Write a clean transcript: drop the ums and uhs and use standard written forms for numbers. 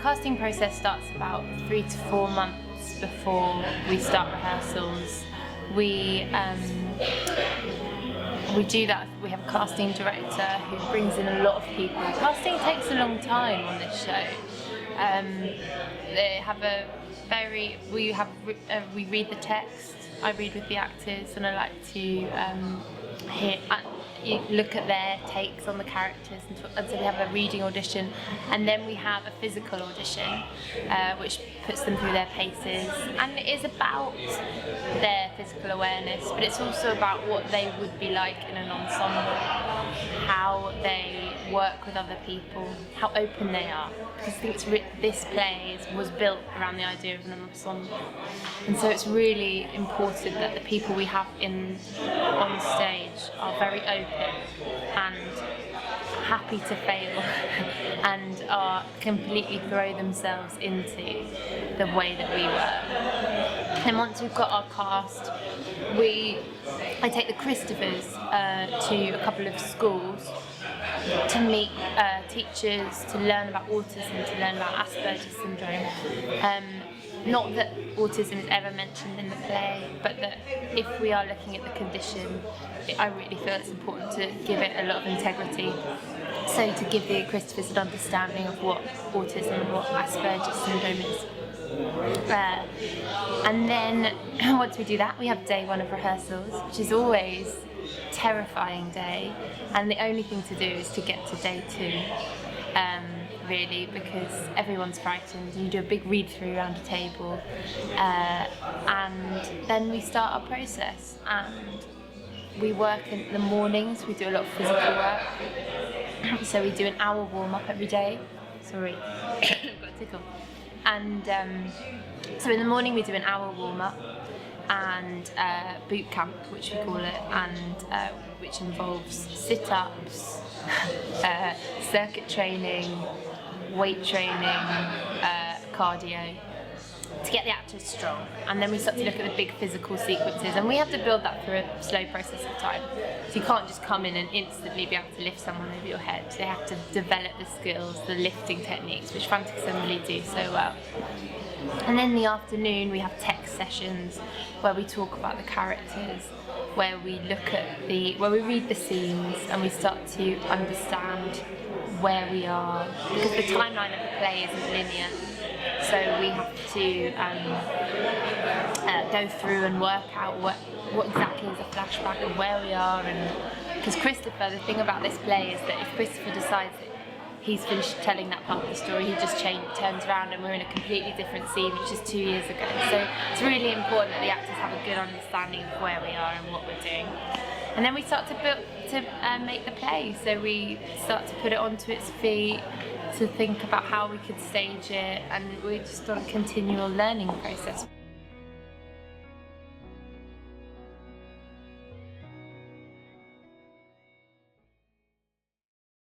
casting process starts about 3 to 4 months before we start rehearsals. We do that. We have a casting director who brings in a lot of people. Casting takes a long time on this show. They have we read the text. I read with the actors, and I like to look at their takes on the characters, and so we have a reading audition, and then we have a physical audition, which puts them through their paces, and it is about their physical awareness, but it's also about what they would be like in an ensemble, how they work with other people, how open they are, because I think this play was built around the idea of an ensemble, and so it's really important that the people we have on stage are very open and happy to fail and are completely throw themselves into the way that we work. And once we've got our cast, I take the Christophers to a couple of schools to meet teachers, to learn about autism, to learn about Asperger's syndrome. Not that autism is ever mentioned in the play, but that if we are looking at the condition, I really feel it's important to give it a lot of integrity. So to give the Christophers an understanding of what autism and what Asperger's syndrome is. And then once we do that, we have day 1 of rehearsals, which is always a terrifying day, and the only thing to do is to get to day 2. Really, because everyone's frightened, and you do a big read through around a table, and then we start our process, and we work in the mornings. We do a lot of physical work, so we do an hour warm-up every day. Sorry, got a tickle. And so in the morning we do an hour warm-up and boot camp, which we call it, and which involves sit-ups, circuit training, weight training, cardio, to get the actors strong. And then we start to look at the big physical sequences, and we have to build that through a slow process of time. So you can't just come in and instantly be able to lift someone over your head. They have to develop the skills, the lifting techniques, which Frantic Assembly do so well. And then in the afternoon we have text sessions where we talk about the characters, where we look at where we read the scenes and we start to understand where we are, because the timeline of the play isn't linear, so we have to go through and work out what exactly is a flashback and where we are. And because Christopher, the thing about this play is that if Christopher decides that he's finished telling that part of the story, he just turns around and we're in a completely different scene, which is 2 years ago. So it's really important that the actors have a good understanding of where we are and what we're doing. And then we start to make the play, so we start to put it onto its feet, to think about how we could stage it, and we're just on a continual learning process.